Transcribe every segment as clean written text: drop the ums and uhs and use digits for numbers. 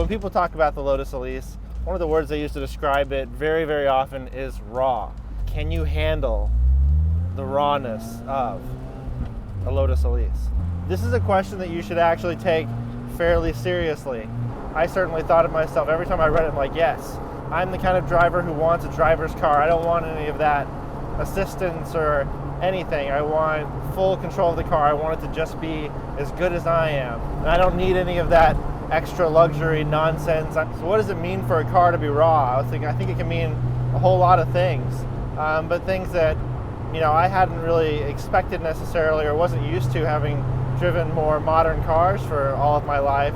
when people talk about the Lotus Elise, one of the words they use to describe it very, very often is raw. Can you handle the rawness of a Lotus Elise? This is a question that you should actually take fairly seriously. I certainly thought of myself. Every time I read it, I'm like, yes, I'm the kind of driver who wants a driver's car. I don't want any of that assistance or anything. I want full control of the car. I want it to just be as good as I am. And I don't need any of that extra luxury nonsense. So what does it mean for a car to be raw? I think it can mean a whole lot of things, but things that I hadn't really expected necessarily or wasn't used to, having driven more modern cars for all of my life,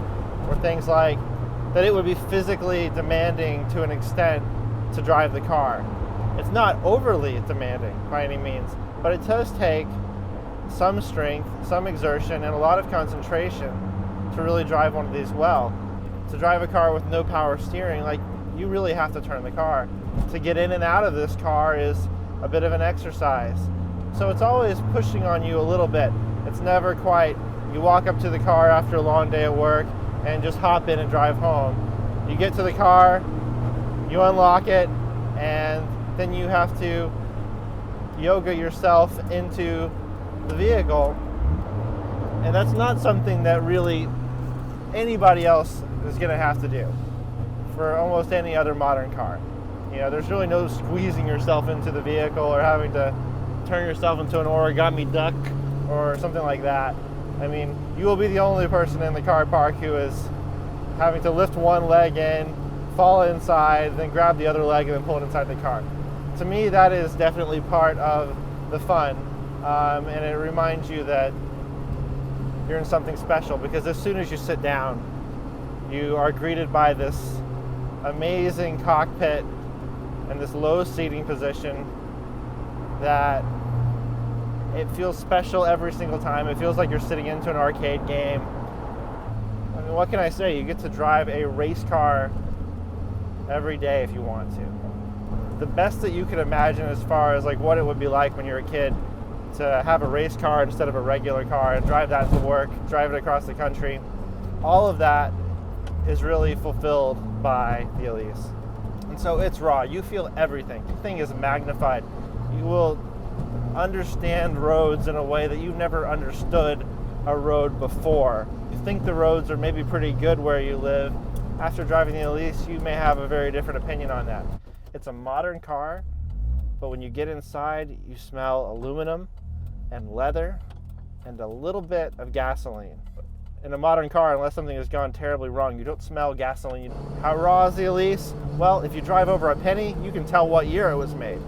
were things like that it would be physically demanding to an extent to drive the car. It's not overly demanding by any means, but it does take some strength, some exertion, and a lot of concentration to really drive one of these well. To drive a car with no power steering, you really have to turn the car. To get in and out of this car is a bit of an exercise. So it's always pushing on you a little bit. It's never quite, you walk up to the car after a long day at work and just hop in and drive home. You get to the car, you unlock it, and then you have to yoga yourself into the vehicle. And that's not something that really anybody else is going to have to do for almost any other modern car. There's really no squeezing yourself into the vehicle or having to turn yourself into an origami duck or something like that. I mean, you will be the only person in the car park who is having to lift one leg in, fall inside, then grab the other leg and then pull it inside the car. To me, that is definitely part of the fun, and it reminds you that you're in something special, because as soon as you sit down, you are greeted by this amazing cockpit and this low seating position that it feels special every single time. It feels like you're sitting into an arcade game. I mean, what can I say? You get to drive a race car every day if you want to. The best that you could imagine as far as what it would be like when you're a kid to have a race car instead of a regular car and drive that to work, drive it across the country. All of that is really fulfilled by the Elise. And so it's raw. You feel everything. The thing is magnified. You will understand roads in a way that you've never understood a road before. You think the roads are maybe pretty good where you live. After driving the Elise, you may have a very different opinion on that. It's a modern car, but when you get inside, you smell aluminum and leather and a little bit of gasoline. In a modern car, unless something has gone terribly wrong, you don't smell gasoline. How raw is the Elise? Well, if you drive over a penny, you can tell what year it was made.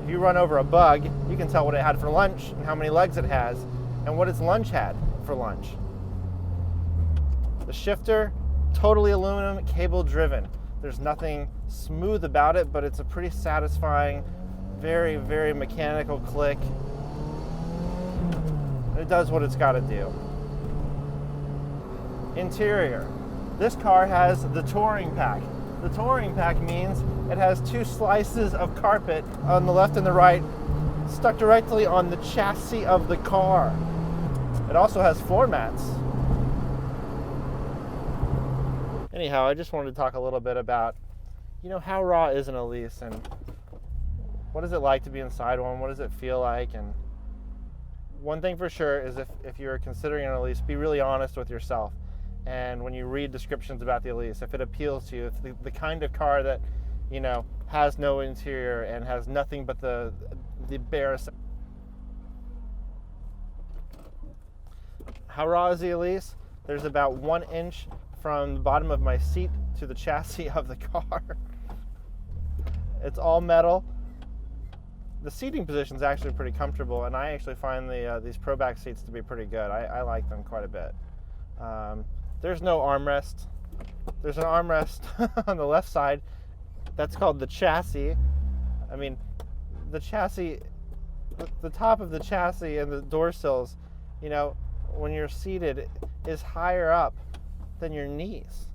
If you run over a bug, you can tell what it had for lunch and how many legs it has and what its lunch had for lunch. The shifter, totally aluminum, cable driven. There's nothing smooth about it, but it's a pretty satisfying, very, very mechanical click. It does what it's got to do. Interior. This car has the touring pack. The touring pack means it has two slices of carpet on the left and the right stuck directly on the chassis of the car. It also has floor mats. Anyhow, I just wanted to talk a little bit about, how raw is an Elise and what is it like to be inside one? What does it feel like? And one thing for sure is if you're considering an Elise, be really honest with yourself. And when you read descriptions about the Elise, if it appeals to you, if the kind of car that, has no interior and has nothing but the barest. How raw is the Elise? There's about 1 inch from the bottom of my seat to the chassis of the car. It's all metal. The seating position is actually pretty comfortable, and I actually find these Pro Back seats to be pretty good. I like them quite a bit. There's no armrest. There's an armrest on the left side. That's called the chassis. I mean, the chassis, the top of the chassis and the door sills, when you're seated, is higher up than your knees.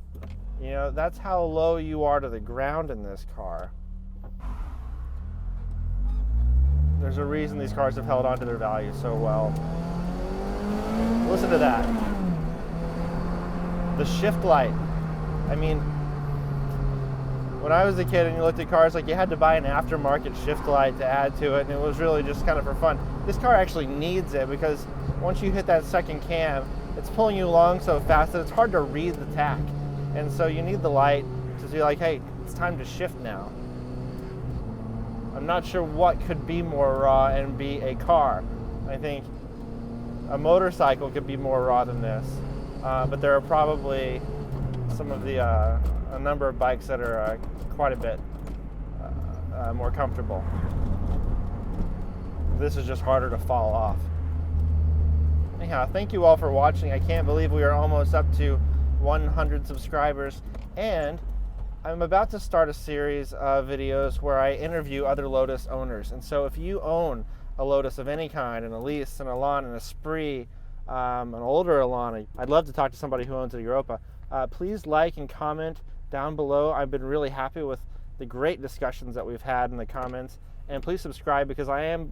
That's how low you are to the ground in this car. There's a reason these cars have held on to their value so well. Listen to that. The shift light. I mean, when I was a kid and you looked at cars, like, you had to buy an aftermarket shift light to add to it, and it was really just kind of for fun. This car actually needs it, because once you hit that second cam, it's pulling you along so fast that it's hard to read the tach. And so you need the light to be like, hey, it's time to shift now. I'm not sure what could be more raw and be a car. I think a motorcycle could be more raw than this, but there are probably a number of bikes that are quite a bit more comfortable. This is just harder to fall off. Anyhow, thank you all for watching. I can't believe we are almost up to 100 subscribers, and I'm about to start a series of videos where I interview other Lotus owners. And so if you own a Lotus of any kind, an Elise, an Elan, an Esprit, an older Elan, I'd love to talk to somebody who owns a Europa. Please like and comment down below. I've been really happy with the great discussions that we've had in the comments. And please subscribe, because I am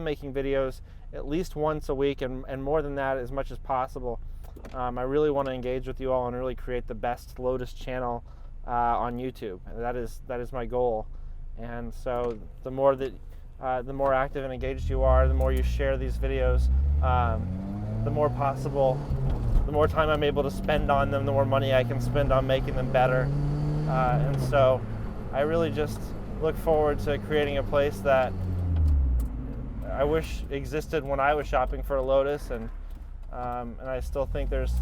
making videos at least once a week, and more than that, as much as possible. I really want to engage with you all and really create the best Lotus channel on YouTube. That is my goal. And so the more active and engaged you are, the more you share these videos, the more time I'm able to spend on them, the more money I can spend on making them better. And so I really just look forward to creating a place that I wish existed when I was shopping for a Lotus, and I still think there's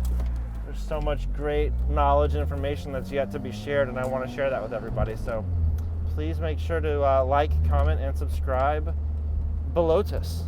so much great knowledge and information that's yet to be shared, and I want to share that with everybody. So please make sure to like, comment, and subscribe. Lotus.